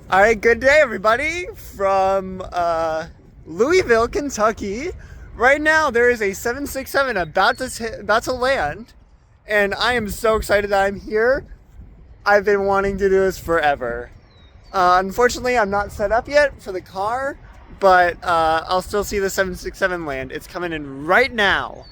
All right, good day, everybody, from Louisville, Kentucky. Right now, there is a 767 about to land, and I am so excited that I'm here. I've been wanting to do this forever. Unfortunately, I'm not set up yet for the car, but I'll still see the 767 land. It's coming in right now.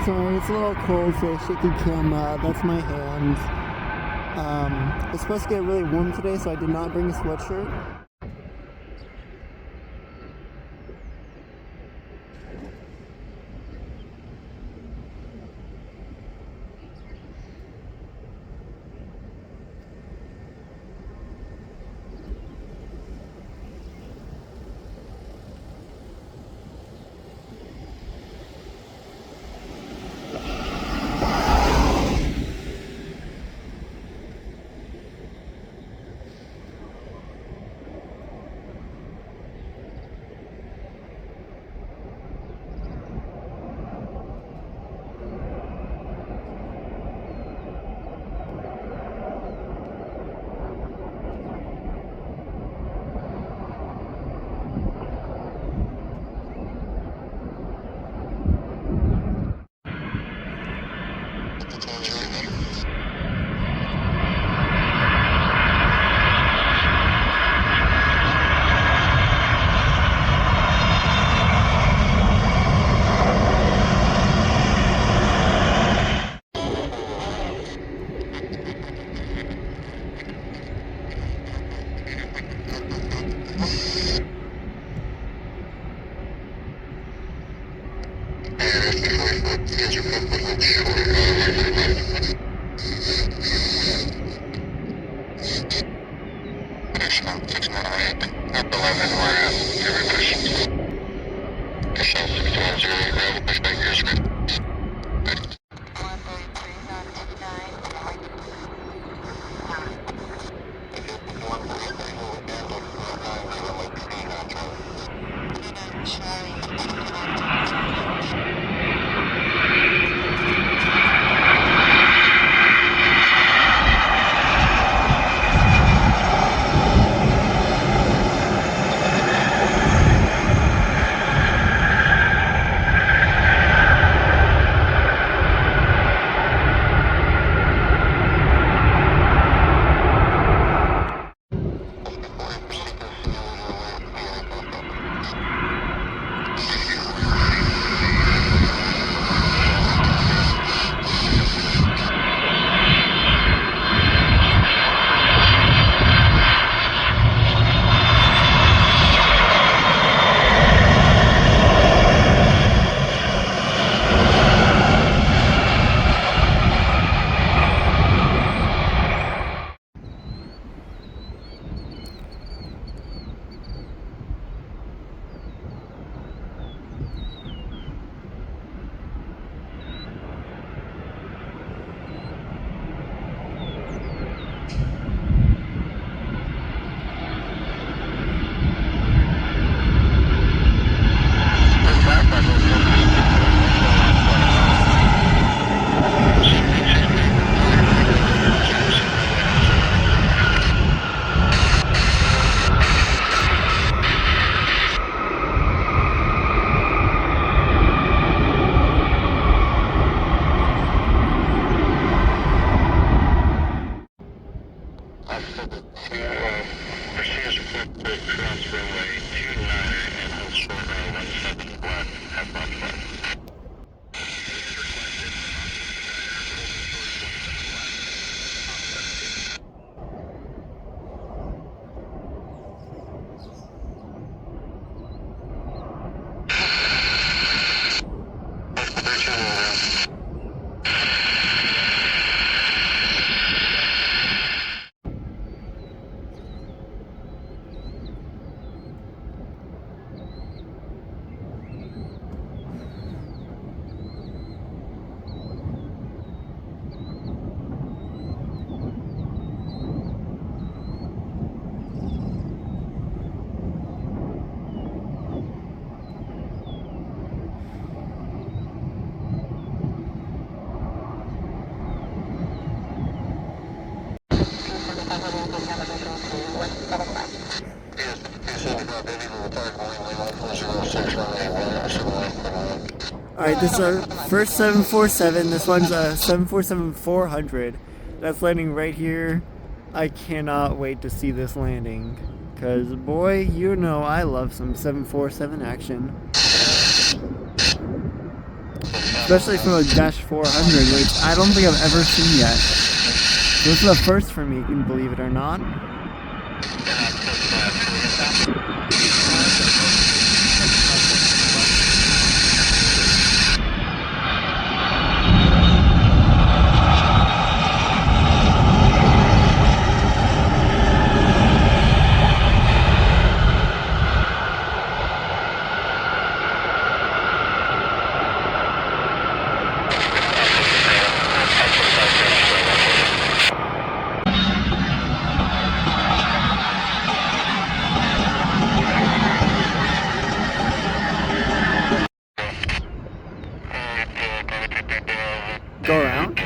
Sorry, it's a little cold, so shaky camera. That's my hands. It's supposed to get really warm today, so I did not bring a sweatshirt. Alright, this is our first 747. This one's a 747-400. That's landing right here. I cannot wait to see this landing. Because, boy, you know I love some 747 action. Especially from a Dash 400, which I don't think I've ever seen yet. This is the first for me, can you believe it or not. Go around?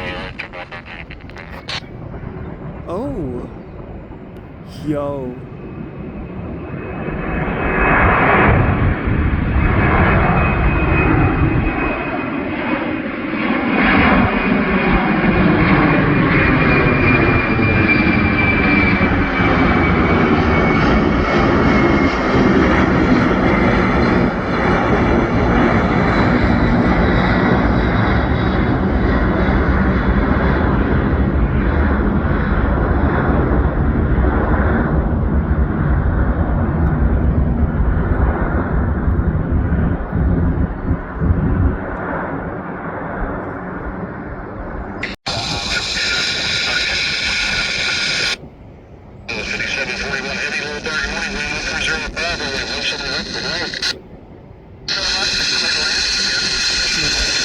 Oh. Yo.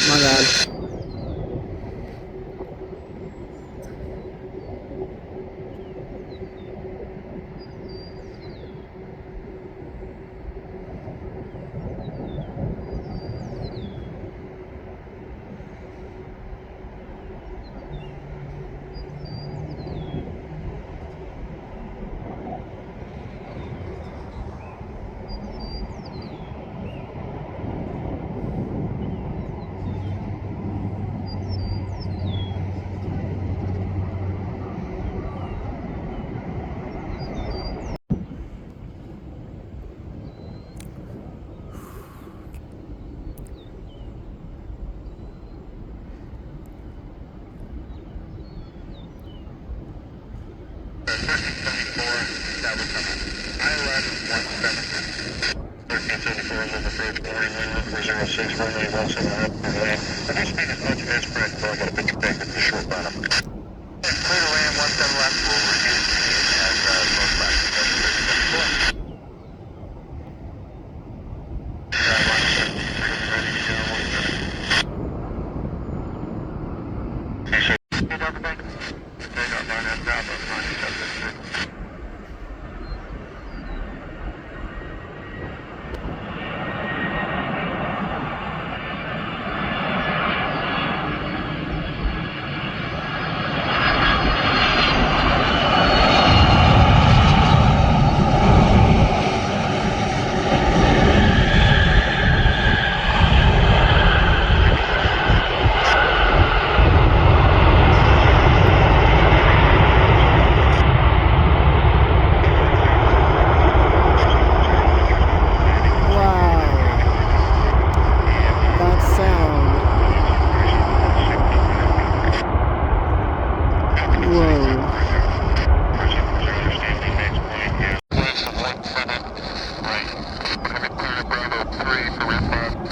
My bad.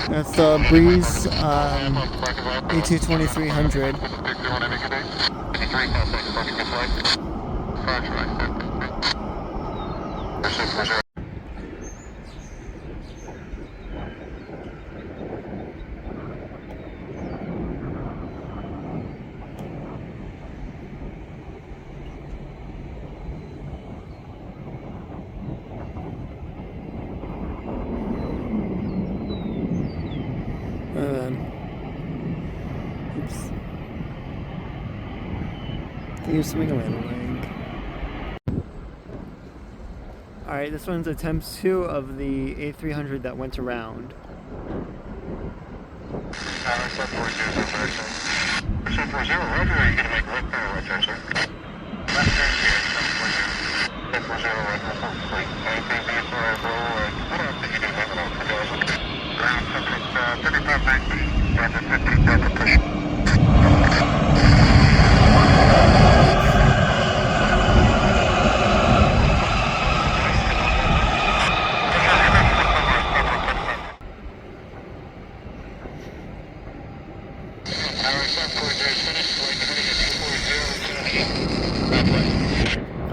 That's the Breeze A220-300. Oops. You're swimming away the leg. Alright, this one's attempt 2 of the A300 that went around. Tower 740, Roger, are you going to make right power right there, sir? Left turn here, 740, right, complete. Anything be for our roll, what else did you do, maybe not for guys? Ground template, 35 back, standard 15 Delta push.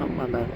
Oh, my bad.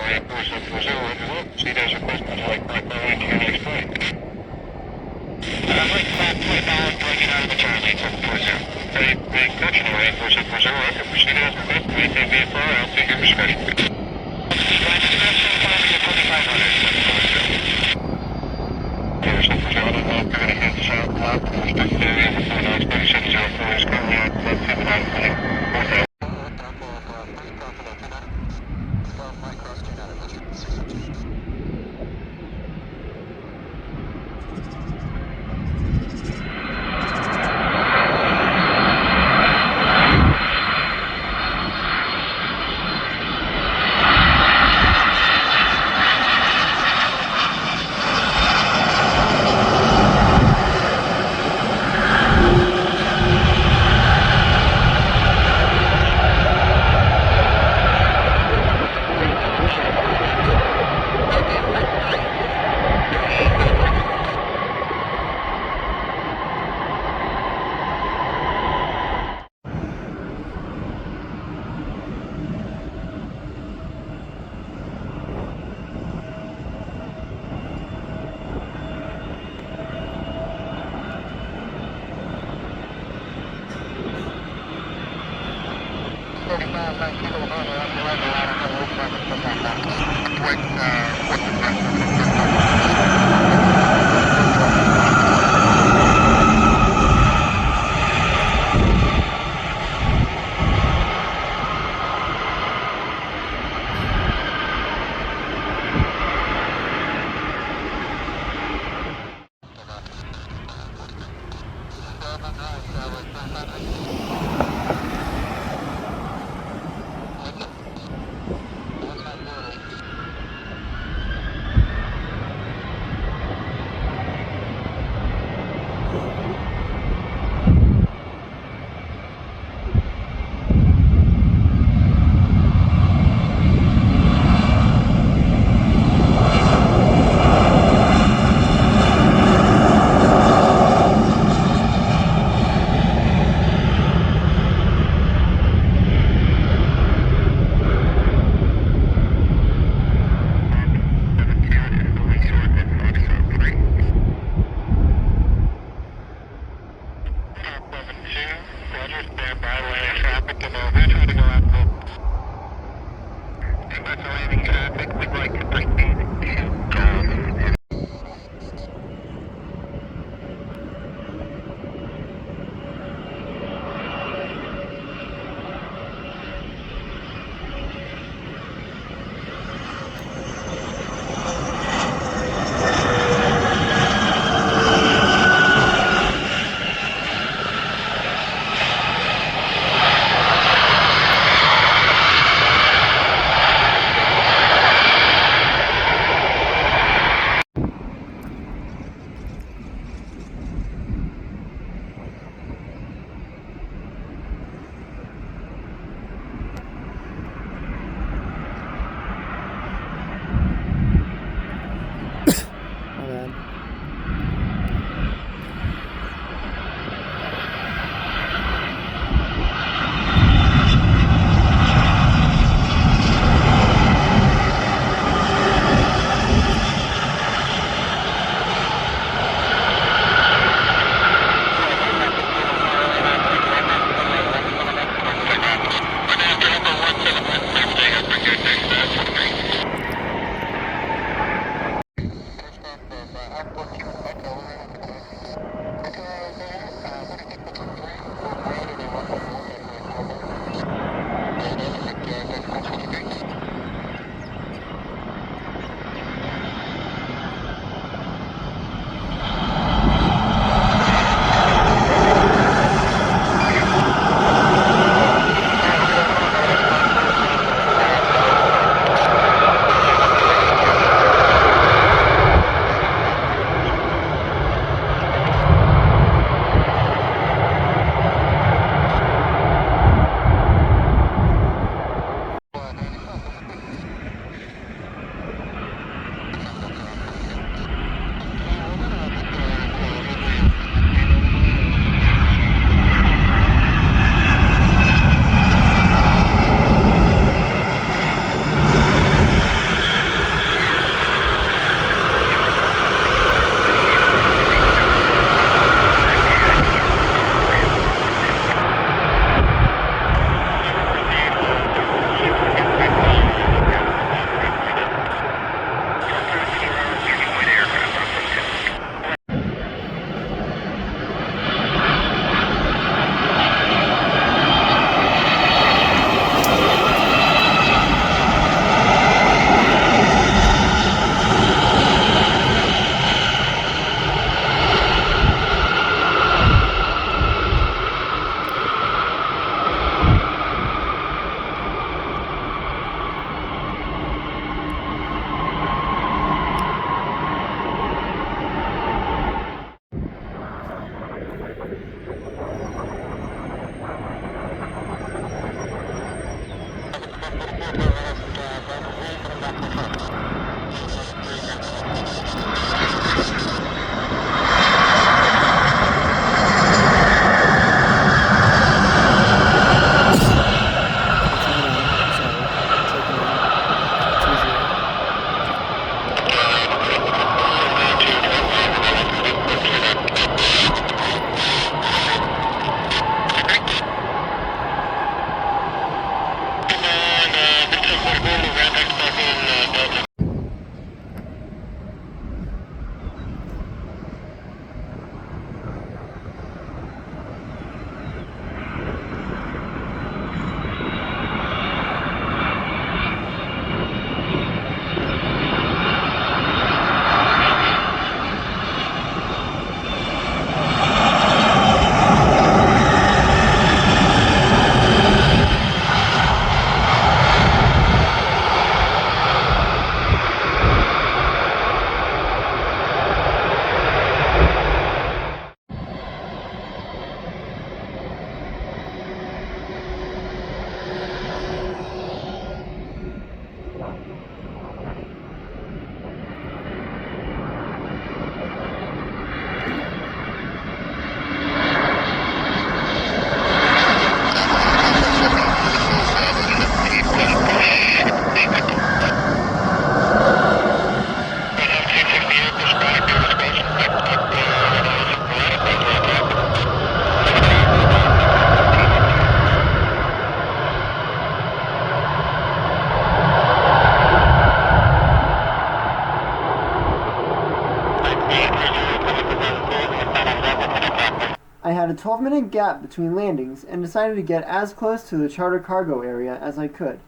12-minute gap between landings and decided to get as close to the charter cargo area as I could.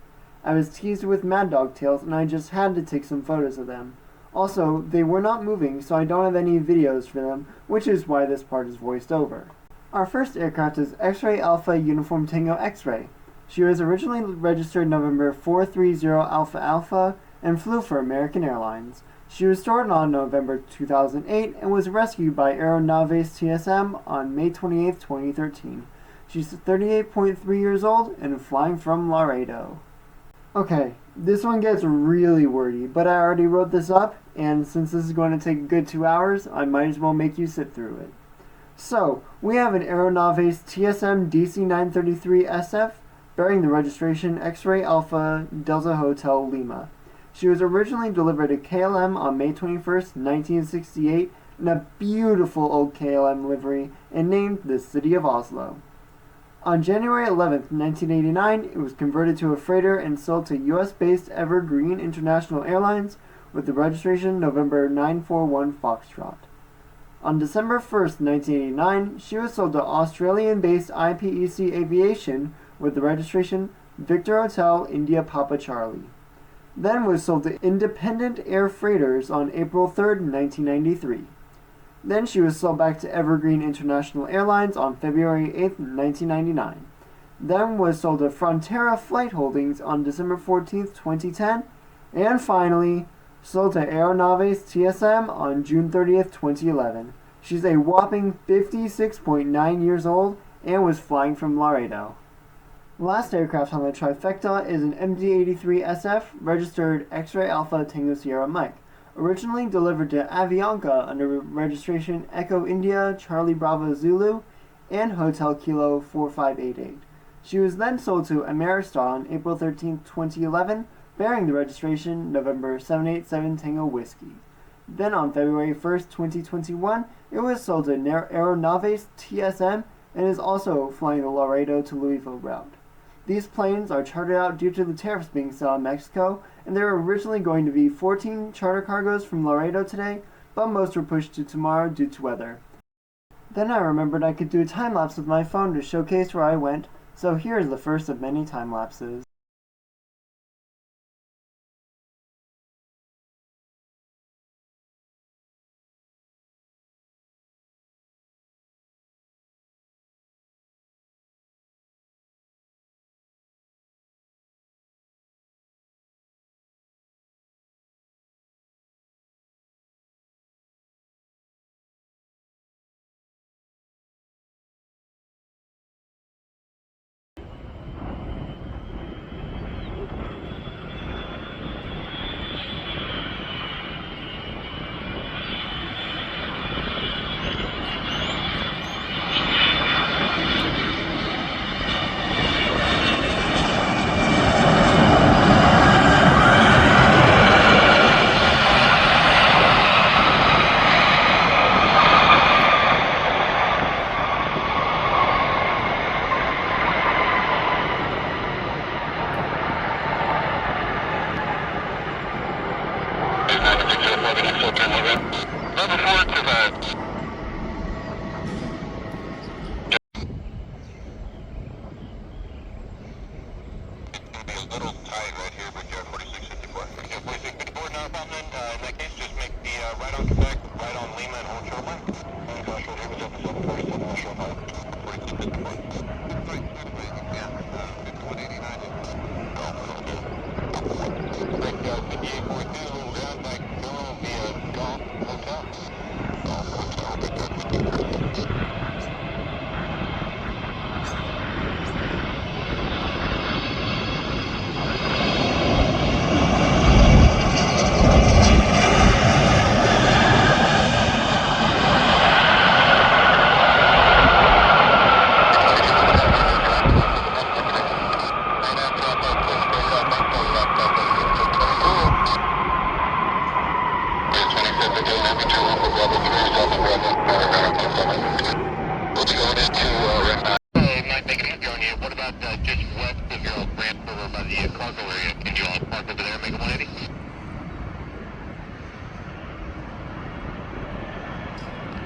I was teased with mad dog tails and I just had to take some photos of them. Also, they were not moving, so I don't have any videos for them, which is why this part is voiced over. Our first aircraft is X-Ray Alpha Uniform Tango X-Ray. She was originally registered November 430 Alpha Alpha and flew for American Airlines. She was stored on November 2008 and was rescued by Aeronaves TSM on May 28, 2013. She's 38.3 years old and flying from Laredo. Okay, this one gets really wordy, but I already wrote this up, and since this is going to take a good 2 hours, I might as well make you sit through it. So, we have an Aeronaves TSM DC-933SF bearing the registration X-Ray Alpha Delta Hotel Lima. She was originally delivered to KLM on May 21st, 1968 in a beautiful old KLM livery and named the City of Oslo. On January 11th, 1989, it was converted to a freighter and sold to US-based Evergreen International Airlines with the registration November 941 Foxtrot. On December 1st, 1989, she was sold to Australian-based IPEC Aviation with the registration Victor Hotel India Papa Charlie. Then was sold to Independent Air Freighters on April 3rd, 1993. Then she was sold back to Evergreen International Airlines on February 8, 1999. Then was sold to Frontera Flight Holdings on December 14, 2010. And finally, sold to Aeronaves TSM on June 30, 2011. She's a whopping 56.9 years old and was flying from Laredo. The last aircraft on the trifecta is an MD-83SF registered X-Ray Alpha Tango Sierra Mike, originally delivered to Avianca under registration Echo India Charlie Bravo Zulu and Hotel Kilo 4588. She was then sold to Ameristar on April 13, 2011, bearing the registration November 787 Tango Whiskey. Then on February 1, 2021, it was sold to Aeronaves TSM and is also flying the Laredo to Louisville route. These planes are chartered out due to the tariffs being set on Mexico, and there were originally going to be 14 charter cargoes from Laredo today, but most were pushed to tomorrow due to weather. Then I remembered I could do a time-lapse with my phone to showcase where I went, so here is the first of many time-lapses.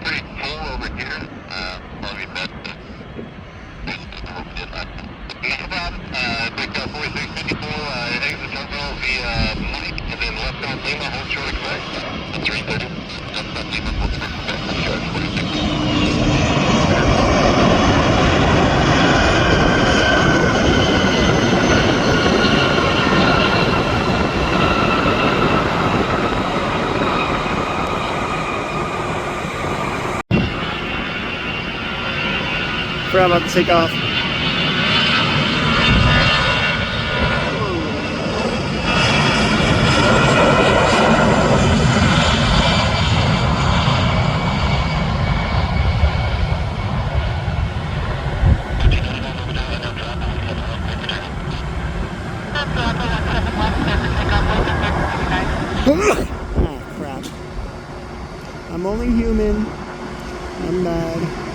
Pretty full over here. Probably best to forgot about the takeoff. Ah, crap. I'm only human. I'm bad.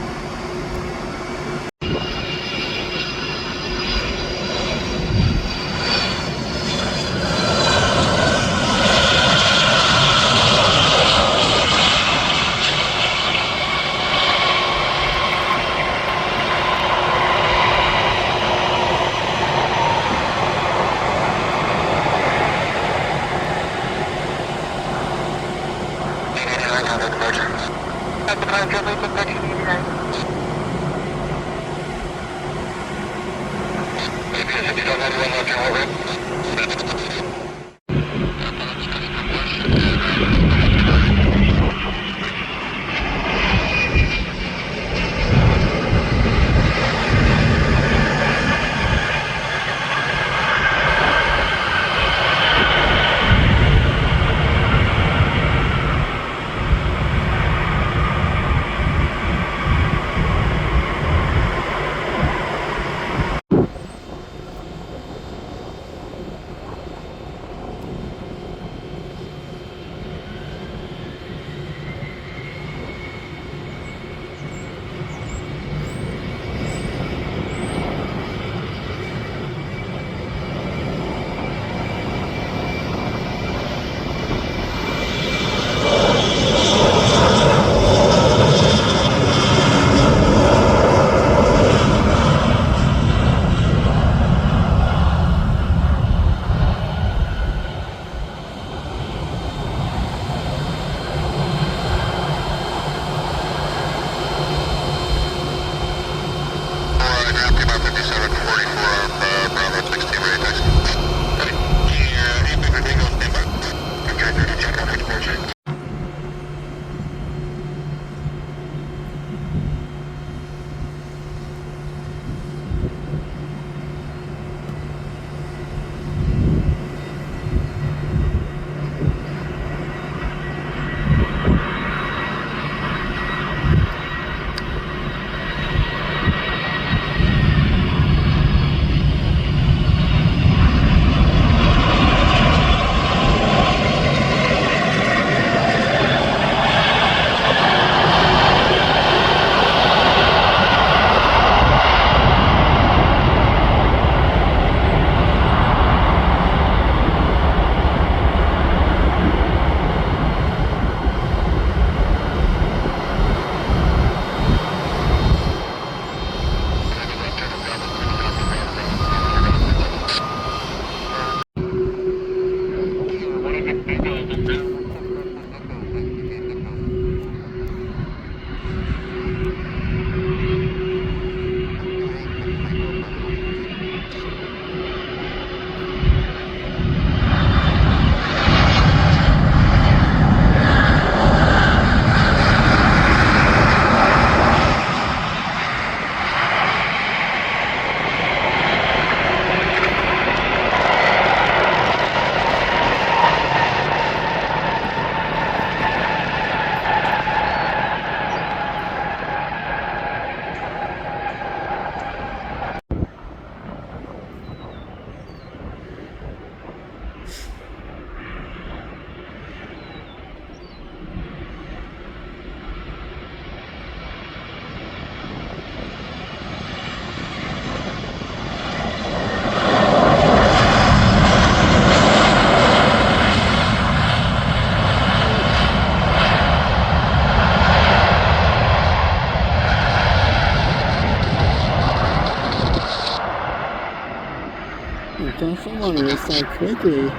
Gosh, I want to restart quickly.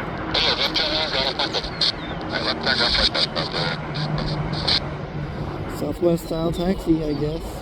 Southwest style taxi, I guess.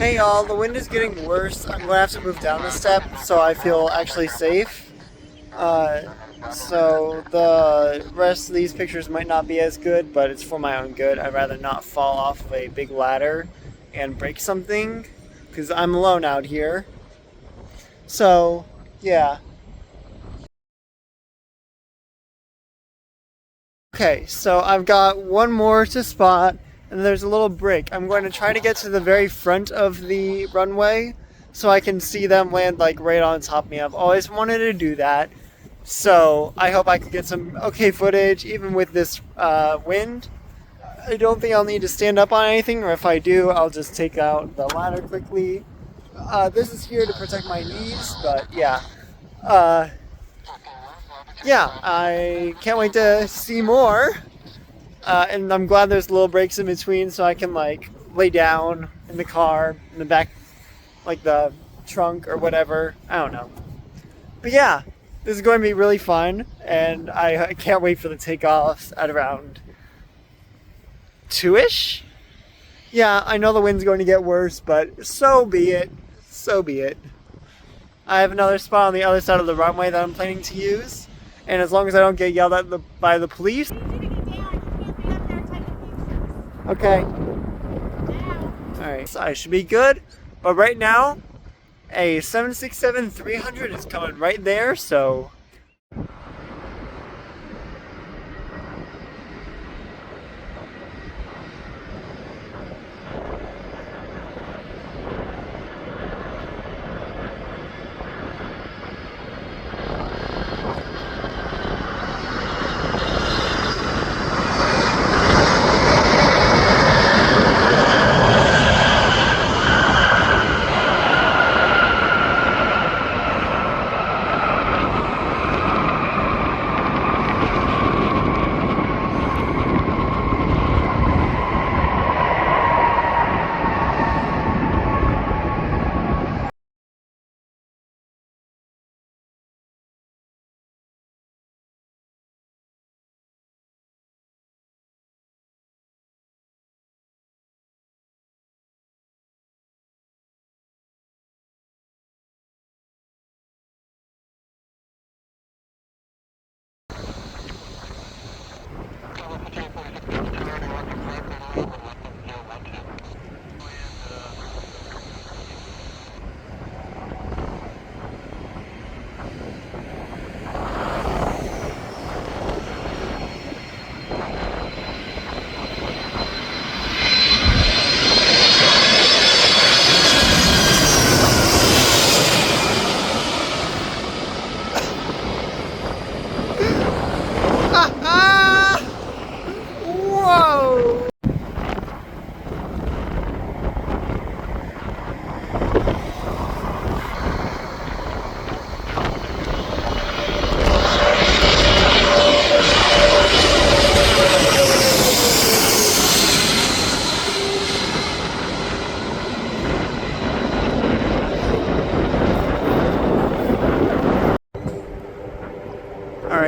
Hey y'all, the wind is getting worse. I'm gonna have to move down a step so I feel actually safe. So the rest of these pictures might not be as good, but it's for my own good. I'd rather not fall off of a big ladder and break something, because I'm alone out here. So, yeah. Okay, so I've got one more to spot, and there's a little break. I'm going to try to get to the very front of the runway so I can see them land like right on top of me. I've always wanted to do that, so I hope I can get some okay footage even with this wind. I don't think I'll need to stand up on anything, or if I do, I'll just take out the ladder quickly. This is here to protect my knees, but yeah. Yeah, I can't wait to see more. And I'm glad there's little breaks in between so I can like lay down in the car, in the back, like the trunk or whatever. I don't know. But yeah, this is going to be really fun, and I can't wait for the takeoffs at around 2-ish. Yeah, I know the wind's going to get worse, but so be it. So be it. I have another spot on the other side of the runway that I'm planning to use. And as long as I don't get yelled at by the police. Okay. Alright, so I should be good. But right now, a 767-300 is coming right there, so...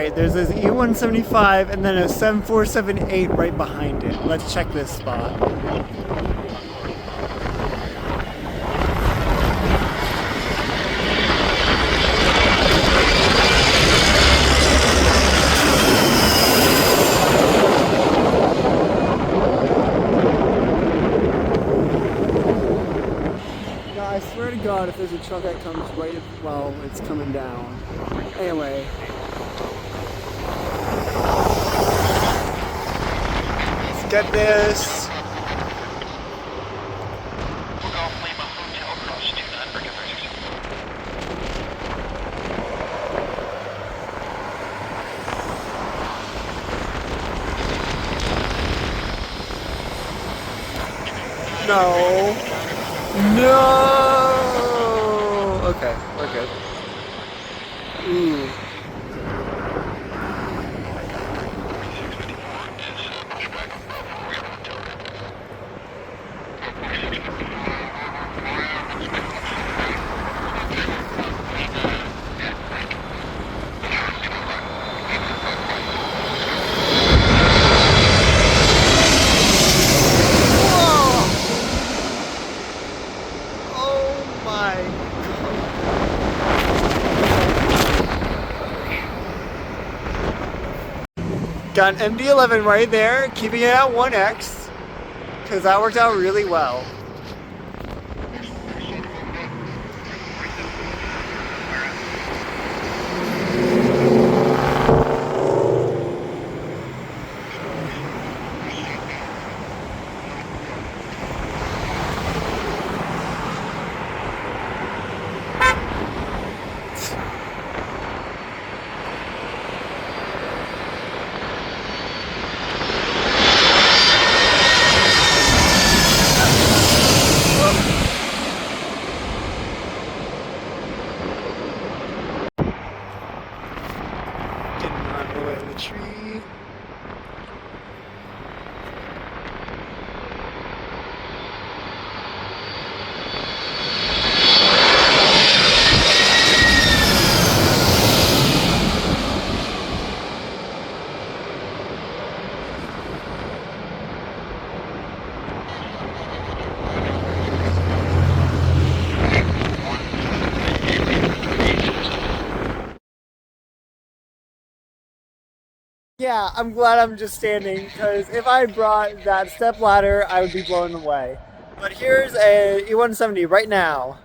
right, there's this E175 and then a 7478 right behind it. Let's check this spot. I swear to God, if there's a truck that comes right while it's coming down. Anyway. Let's get this. No. No! Okay, we're good. Ooh. Got an MD-11 right there, keeping it at 1X, because that worked out really well. Tree. Yeah, I'm glad I'm just standing, because if I brought that step ladder, I would be blown away. But here's a E170 right now.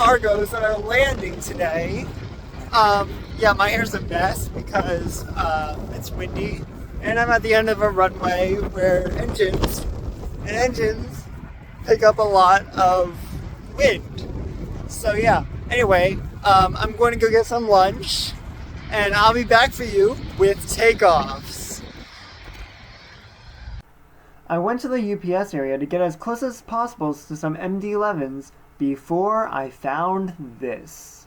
cargoes that are landing today. Yeah, my hair's a mess because it's windy, and I'm at the end of a runway where engines pick up a lot of wind. So yeah, anyway, I'm going to go get some lunch, and I'll be back for you with takeoffs. I went to the UPS area to get as close as possible to some MD-11s before I found this.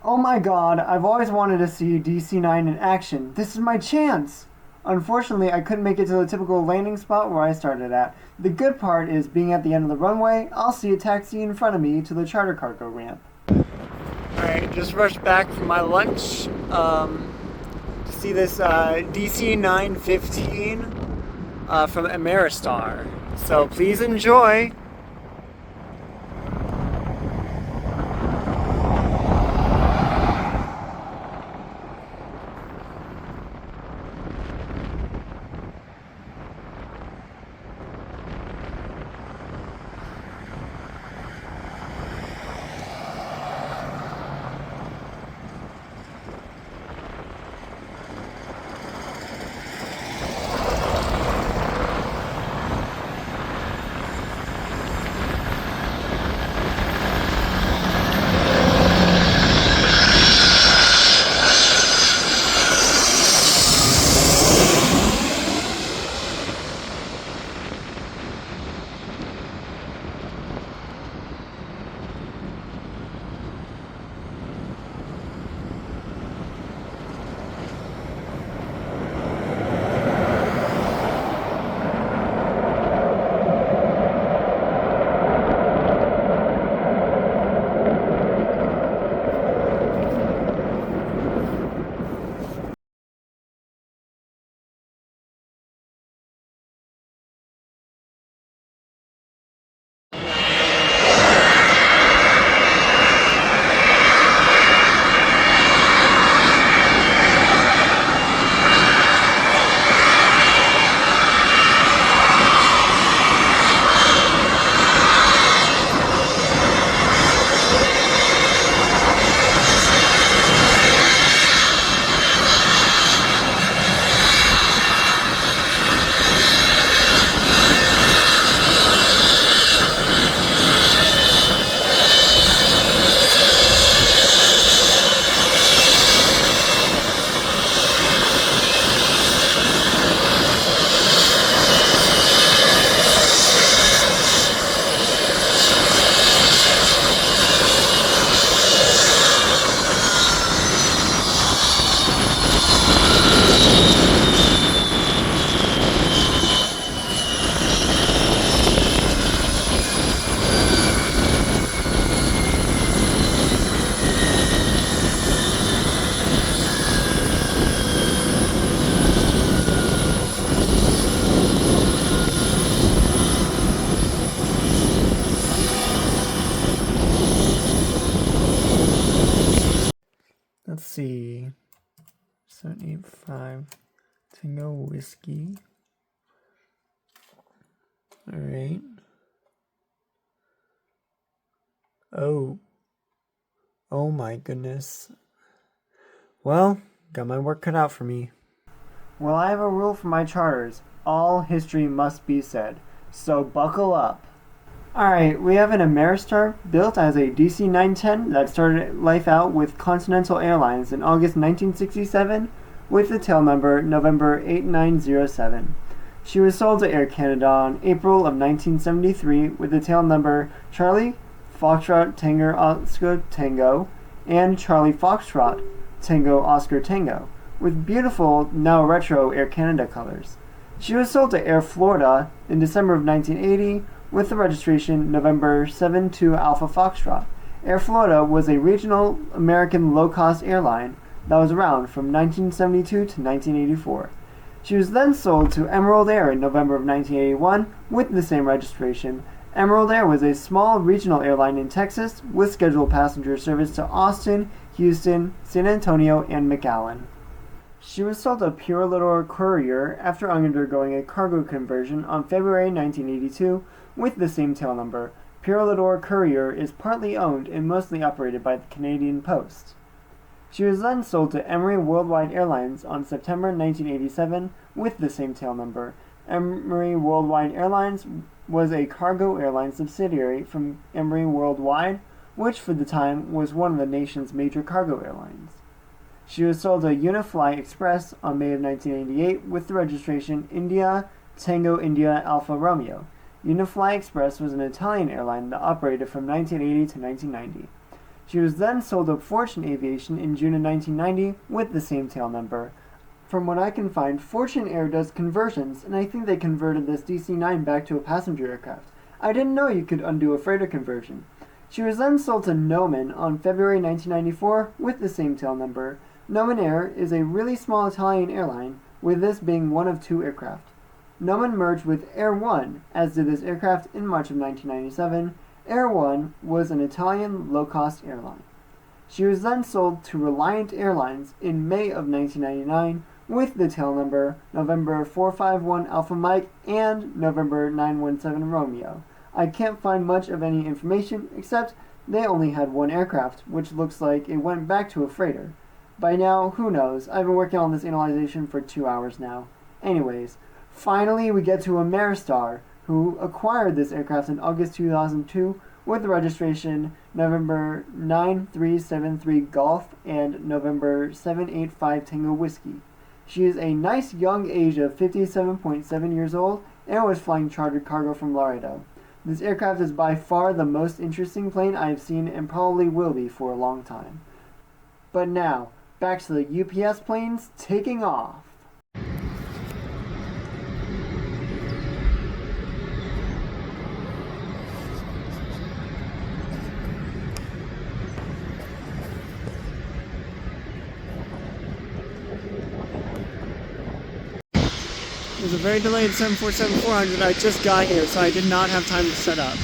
Oh my god, I've always wanted to see DC-9 in action. This is my chance! Unfortunately, I couldn't make it to the typical landing spot where I started at. The good part is being at the end of the runway, I'll see a taxi in front of me to the charter cargo ramp. Alright, just rushed back from my lunch to see this DC-915 from Embraer. So please enjoy! Let's see. 785 Tango Whiskey. Alright. Oh. Oh my goodness. Well, got my work cut out for me. Well, I have a rule for my charters. All history must be said. So buckle up. Alright, we have an Embraer built as a DC-910 that started life out with Continental Airlines in August 1967 with the tail number November 8907. She was sold to Air Canada in April of 1973 with the tail number Charlie Foxtrot Tango Oscar Tango and Charlie Foxtrot Tango Oscar Tango with beautiful, now retro Air Canada colors. She was sold to Air Florida in December of 1980 with the registration November 72 Alpha Foxtrot. Air Florida was a regional American low-cost airline that was around from 1972 to 1984. She was then sold to Emerald Air in November of 1981 with the same registration. Emerald Air was a small regional airline in Texas with scheduled passenger service to Austin, Houston, San Antonio, and McAllen. She was sold to Pure Little Courier after undergoing a cargo conversion on February 1982 with the same tail number, Pyralidor Courier is partly owned and mostly operated by the Canadian Post. She was then sold to Emery Worldwide Airlines on September 1987 with the same tail number. Emery Worldwide Airlines was a cargo airline subsidiary from Emery Worldwide, which for the time was one of the nation's major cargo airlines. She was sold to Unifly Express on May of 1988 with the registration India Tango India Alpha Romeo. Unifly Express was an Italian airline that operated from 1980 to 1990. She was then sold to Fortune Aviation in June of 1990 with the same tail number. From what I can find, Fortune Air does conversions, and I think they converted this DC-9 back to a passenger aircraft. I didn't know you could undo a freighter conversion. She was then sold to Noman on February 1994 with the same tail number. Noman Air is a really small Italian airline, with this being one of 2 aircraft. Noman merged with Air One, as did this aircraft in March of 1997. Air One was an Italian low-cost airline. She was then sold to Reliant Airlines in May of 1999 with the tail number November 451 Alpha Mike and November 917 Romeo. I can't find much of any information except they only had 1 aircraft, which looks like it went back to a freighter. By now, who knows? I've been working on this analyzation for 2 hours now. Anyways, finally we get to Ameristar, who acquired this aircraft in August 2002 with the registration November 9373 Golf and November 785 Tango Whiskey. She is a nice young age of 57.7 years old and was flying chartered cargo from Laredo. This aircraft is by far the most interesting plane I've seen and probably will be for a long time. But now, back to the UPS planes taking off. It was a very delayed 747-400. I just got here, so I did not have time to set up.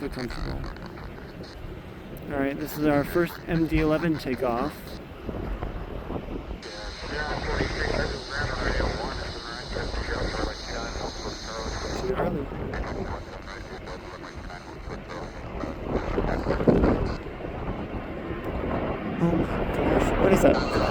so comfortable. Alright, this is our first MD-11 takeoff. Too early. Oh my gosh, what is that?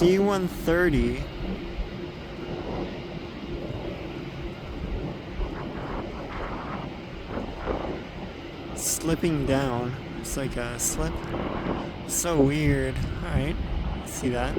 C-130. Slipping down. It's like a slip. So weird. Alright, see that.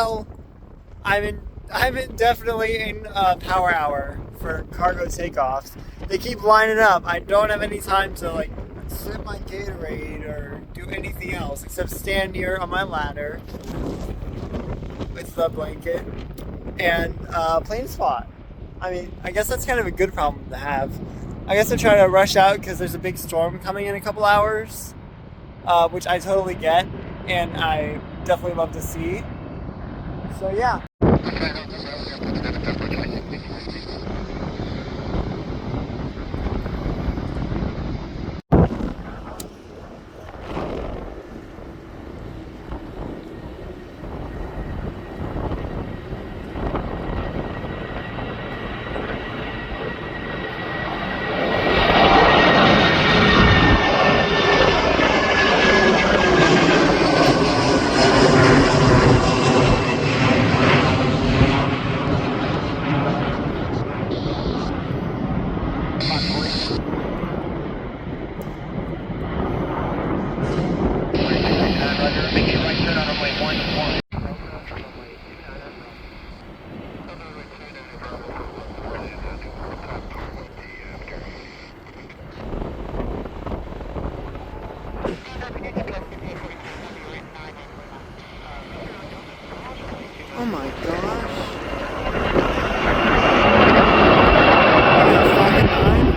Well, I'm definitely in power hour for cargo takeoffs. They keep lining up. I don't have any time to like sip my Gatorade or do anything else except stand here on my ladder with the blanket and plane spot. I mean, I guess that's kind of a good problem to have. I guess I'm trying to rush out because there's a big storm coming in a couple hours, which I totally get, and I definitely love to see. So yeah. Oh my gosh. Falcon 9?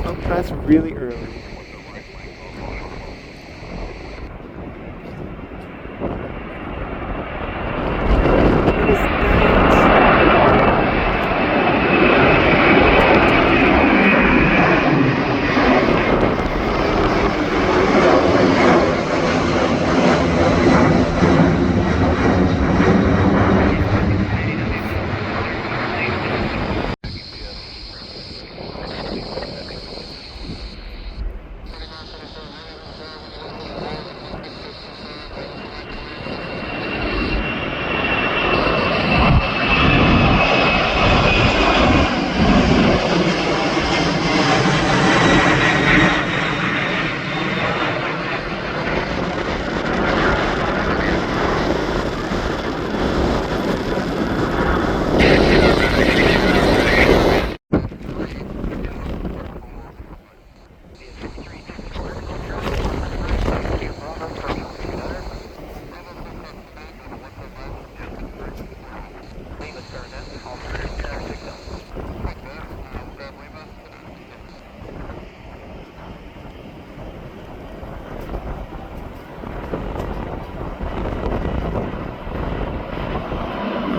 Oh, that's really early. What is that?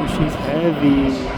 Oh, she's heavy.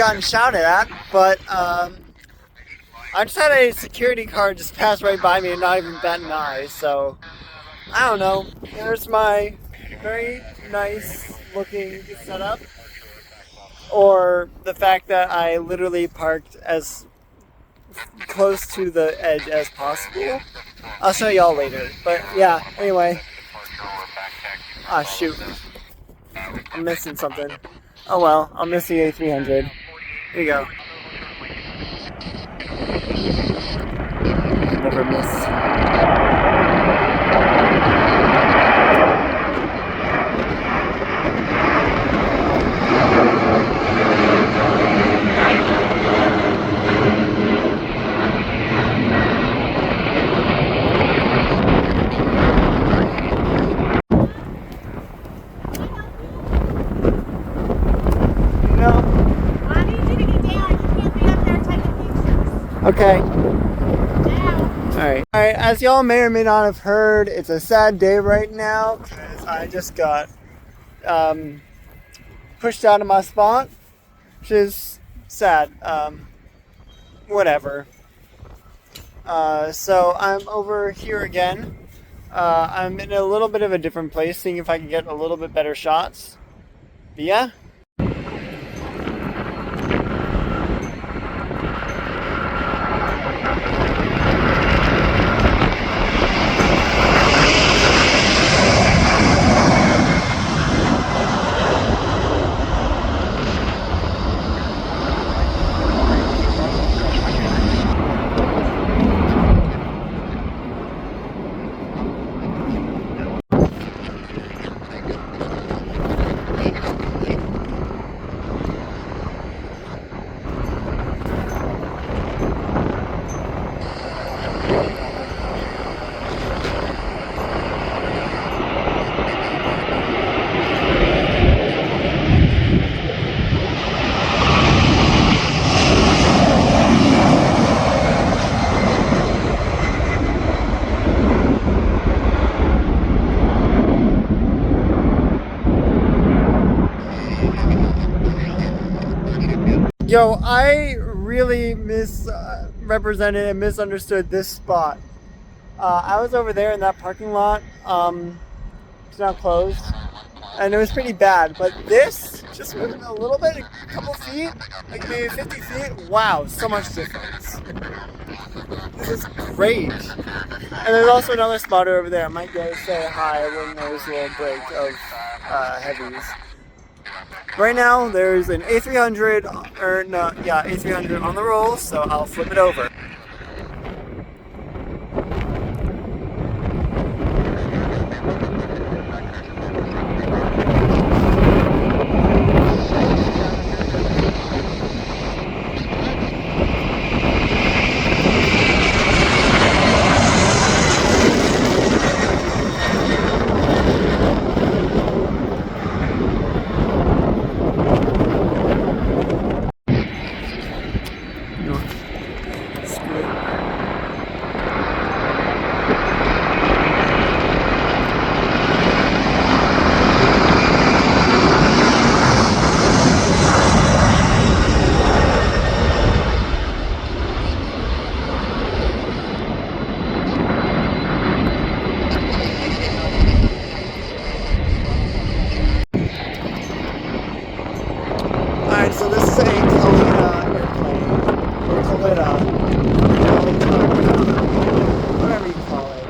gotten shouted at, but I just had a security guard just pass right by me and not even bat an eye, so I don't know. There's my very nice looking setup, or the fact that I literally parked as close to the edge as possible. I'll show y'all later, but yeah, anyway. Ah, shoot. I'm missing something. Oh well, I'll miss the A300. Here you go. Never miss. Okay. Alright. Alright, as y'all may or may not have heard, it's a sad day right now because I just got pushed out of my spot, which is sad. Whatever. So I'm over here again. I'm in a little bit of a different place, seeing if I can get a little bit better shots. But yeah. Yo, I really misrepresented and misunderstood this spot. I was over there in that parking lot. It's now closed, and it was pretty bad. But this, just moving a little bit, a couple feet, like maybe 50 feet. Wow, so much difference. This is great. And there's also another spotter over there. I might go say hi when there's a little break of heavies. Right now, there's an A300, A300 on the roll, so I'll flip it over. Alright, so this is a Kalina airplane, or Kalita, whatever you call it.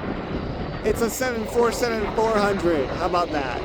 It's a 747-400, how about that?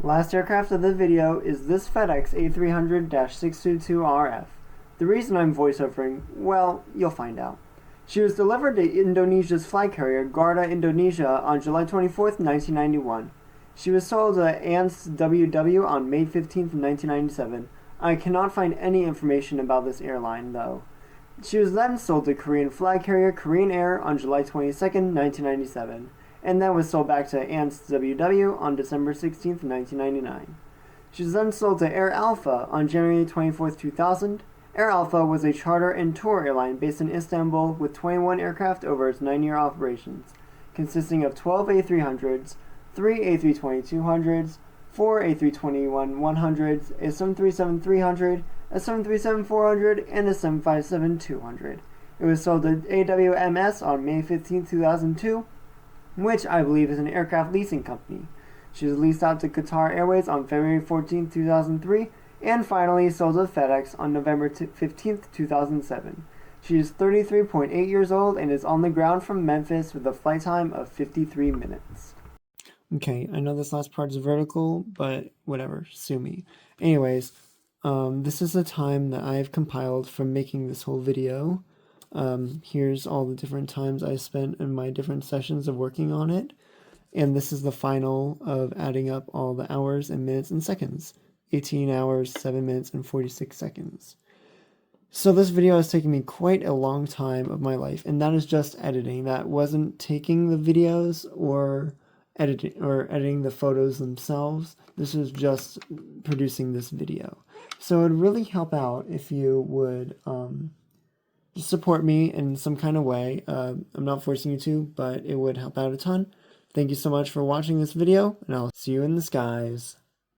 Last aircraft of the video is this FedEx A300-622RF. The reason I'm voiceovering, well, you'll find out. She was delivered to Indonesia's flag carrier Garuda Indonesia on July 24, 1991. She was sold to Ernst WW on May 15, 1997. I cannot find any information about this airline, though. She was then sold to Korean flag carrier Korean Air on July 22, 1997. And then was sold back to Ernst WW on December 16, 1999. She was then sold to Air Alpha on January 24, 2000. Air Alpha was a charter and tour airline based in Istanbul with 21 aircraft over its 9-year operations, consisting of 12 A300s, 3 A320-200s, 4 A321-100s, a 737-300, a 737-400, and a 757-200. It was sold to AWMS on May 15, 2002, which I believe is an aircraft leasing company. She was leased out to Qatar Airways on February 14, 2003, and finally sold to FedEx on November 15, 2007. She is 33.8 years old and is on the ground from Memphis with a flight time of 53 minutes. Okay, I know this last part is vertical, but whatever, sue me. Anyways, this is the time that I've compiled from making this whole video. Here's all the different times I spent in my different sessions of working on it. And this is the final of adding up all the hours and minutes and seconds. 18 hours, 7 minutes, and 46 seconds. So this video has taken me quite a long time of my life, and that is just editing. That wasn't taking the videos or editing the photos themselves. This is just producing this video. So it would really help out if you would support me in some kind of way. I'm not forcing you to, but it would help out a ton. Thank you so much for watching this video, and I'll see you in the skies.